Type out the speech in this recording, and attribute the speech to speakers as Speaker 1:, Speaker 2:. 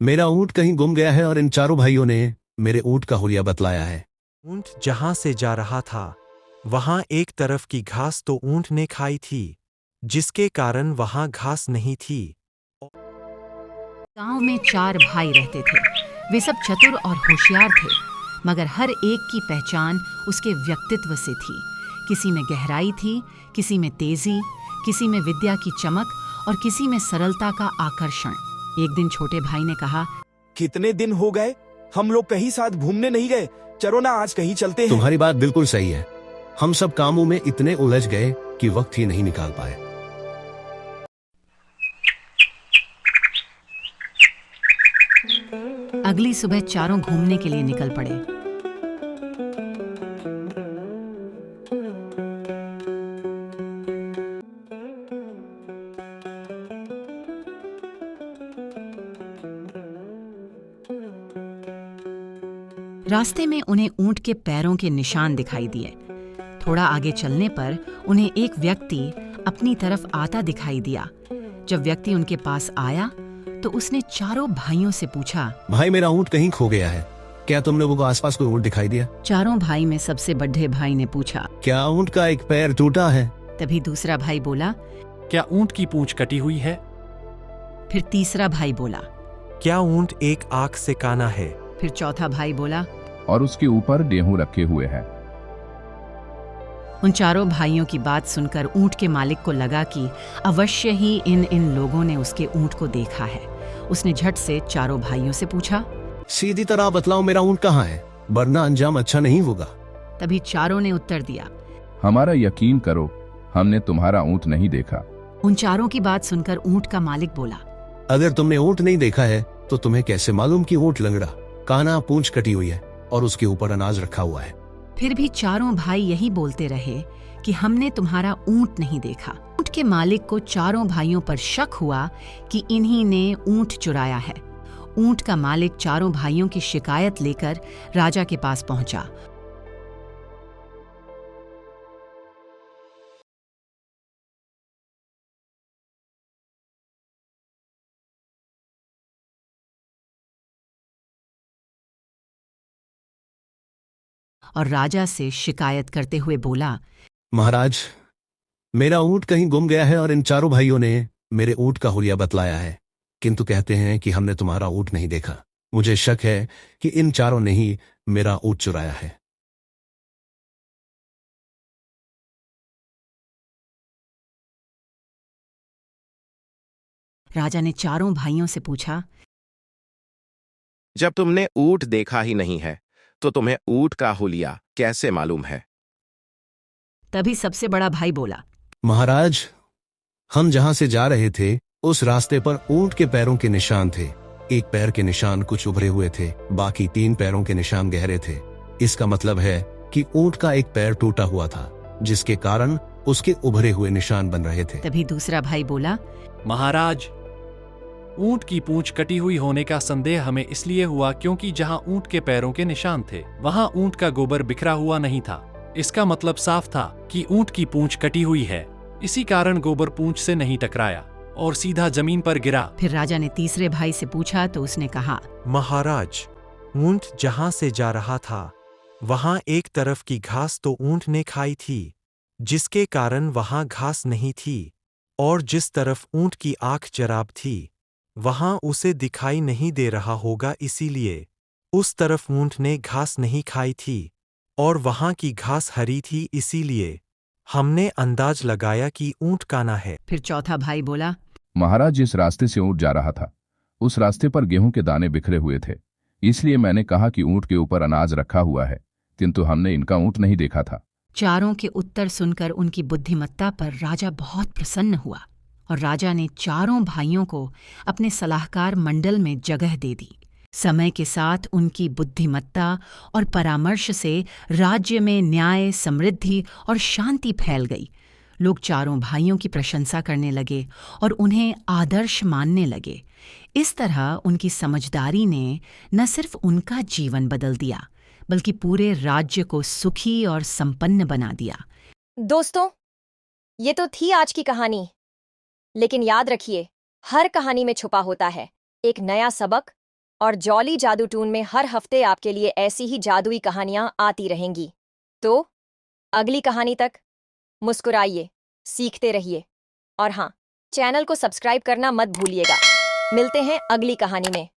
Speaker 1: मेरा ऊँट कहीं गुम गया है और इन चारों भाइयों ने मेरे ऊँट का हुलिया बतलाया है।
Speaker 2: ऊँट जहां से जा रहा था वहां एक तरफ की घास तो ऊँट ने खाई थी, जिसके कारण वहां घास नहीं थी।
Speaker 3: गांव में 4 भाई रहते थे। वे सब चतुर और होशियार थे, मगर हर एक की पहचान उसके व्यक्तित्व से थी। किसी में गहराई थी, किसी में तेजी, किसी में विद्या की चमक और किसी में सरलता का आकर्षण। एक दिन छोटे भाई ने कहा,
Speaker 4: कितने दिन हो गए हम लोग कहीं साथ घूमने नहीं गए। चलो ना आज कहीं चलते हैं।
Speaker 1: तुम्हारी बात बिल्कुल सही है। हम सब कामों में इतने उलझ गए कि वक्त ही नहीं निकाल पाए।
Speaker 3: अगली सुबह चारों घूमने के लिए निकल पड़े। रास्ते में उन्हें ऊंट के पैरों के निशान दिखाई दिए। थोड़ा आगे चलने पर उन्हें एक व्यक्ति अपनी तरफ आता दिखाई दिया। जब व्यक्ति उनके पास आया तो उसने चारों भाइयों से पूछा,
Speaker 1: भाई मेरा ऊँट कहीं खो गया है, क्या तुम लोगों को आसपास कोई ऊँट दिखाई दिया?
Speaker 3: चारों भाई में सबसे बड़े भाई ने पूछा।
Speaker 1: क्या ऊँट का एक पैर टूटा है?
Speaker 3: तभी दूसरा भाई बोला।
Speaker 5: क्या ऊँट की पूंछ कटी हुई है?
Speaker 3: फिर तीसरा भाई बोला।
Speaker 2: क्या ऊँट एक आंख से काना है?
Speaker 3: फिर चौथा भाई बोला।
Speaker 6: और उसके ऊपर गेहूं रखे हुए हैं।
Speaker 3: उन चारों भाइयों की बात सुनकर ऊंट के मालिक को लगा कि अवश्य ही इन लोगों ने उसके ऊंट को देखा है। उसने झट से चारों भाइयों से पूछा,
Speaker 1: सीधी तरह बतलाओ मेरा ऊँट कहाँ है, वरना अंजाम अच्छा नहीं होगा।
Speaker 3: तभी चारों ने उत्तर दिया,
Speaker 6: हमारा यकीन करो, हमने तुम्हारा ऊँट नहीं देखा।
Speaker 3: उन चारों की बात सुनकर ऊंट का मालिक बोला,
Speaker 1: अगर तुमने ऊँट नहीं देखा है तो तुम्हें कैसे मालूम कि ऊँट लंगड़ा, काना, पूंछ कटी हुई है और उसके ऊपर अनाज रखा हुआ है?
Speaker 3: फिर भी चारों भाई यही बोलते रहे कि हमने तुम्हारा ऊंट नहीं देखा। ऊंट के मालिक को चारों भाइयों पर शक हुआ कि इन्हीं ने ऊंट चुराया है। ऊंट का मालिक चारों भाइयों की शिकायत लेकर राजा के पास पहुंचा। और राजा से शिकायत करते हुए बोला,
Speaker 1: महाराज, मेरा ऊँट कहीं गुम गया है और इन चारों भाइयों ने मेरे ऊँट का हुलिया बतलाया है, किंतु कहते हैं कि हमने तुम्हारा ऊँट नहीं देखा। मुझे शक है कि इन चारों ने ही मेरा ऊँट चुराया है।
Speaker 3: राजा ने चारों भाइयों से पूछा,
Speaker 7: जब तुमने ऊँट देखा ही नहीं है तो तुम्हें ऊँट का हुलिया कैसे मालूम है?
Speaker 3: तभी सबसे बड़ा भाई बोला,
Speaker 1: महाराज, हम जहां से जा रहे थे उस रास्ते पर ऊँट के पैरों के निशान थे। एक पैर के निशान कुछ उभरे हुए थे, बाकी 3 पैरों के निशान गहरे थे। इसका मतलब है कि ऊँट का एक पैर टूटा हुआ था, जिसके कारण उसके उभरे हुए निशान बन रहे थे।
Speaker 3: तभी दूसरा भाई बोला,
Speaker 5: महाराज, ऊँट की पूंछ कटी हुई होने का संदेह हमें इसलिए हुआ क्योंकि जहां ऊँट के पैरों के निशान थे वहां ऊँट का गोबर बिखरा हुआ नहीं था। इसका मतलब साफ था कि ऊँट की पूंछ कटी हुई है। इसी कारण गोबर पूंछ से नहीं टकराया और सीधा जमीन पर गिरा।
Speaker 3: फिर राजा ने तीसरे भाई से पूछा तो उसने कहा,
Speaker 2: महाराज, ऊँट जहां से जा रहा था वहां एक तरफ की घास तो ऊँट ने खाई थी, जिसके कारण वहां घास नहीं थी, और जिस तरफ ऊँट की आंख जराब थी वहां उसे दिखाई नहीं दे रहा होगा, इसीलिए उस तरफ ऊँट ने घास नहीं खाई थी और वहां की घास हरी थी, इसीलिए हमने अंदाज लगाया कि ऊँट काना है।
Speaker 3: फिर चौथा भाई बोला,
Speaker 6: महाराज, जिस रास्ते से ऊँट जा रहा था उस रास्ते पर गेहूं के दाने बिखरे हुए थे, इसलिए मैंने कहा कि ऊँट के ऊपर अनाज रखा हुआ है, किंतु हमने इनका ऊँट नहीं देखा था।
Speaker 3: चारों के उत्तर सुनकर उनकी बुद्धिमत्ता पर राजा बहुत प्रसन्न हुआ और राजा ने चारों भाइयों को अपने सलाहकार मंडल में जगह दे दी। समय के साथ उनकी बुद्धिमत्ता और परामर्श से राज्य में न्याय, समृद्धि और शांति फैल गई। लोग चारों भाइयों की प्रशंसा करने लगे और उन्हें आदर्श मानने लगे। इस तरह उनकी समझदारी ने न सिर्फ उनका जीवन बदल दिया, बल्कि पूरे राज्य को सुखी और संपन्न बना दिया।
Speaker 8: दोस्तों, ये तो थी आज की कहानी, लेकिन याद रखिए, हर कहानी में छुपा होता है एक नया सबक, और जॉली जादू टून में हर हफ्ते आपके लिए ऐसी ही जादुई कहानियां आती रहेंगी। तो अगली कहानी तक मुस्कुराइए, सीखते रहिए और हाँ, चैनल को सब्सक्राइब करना मत भूलिएगा। मिलते हैं अगली कहानी में।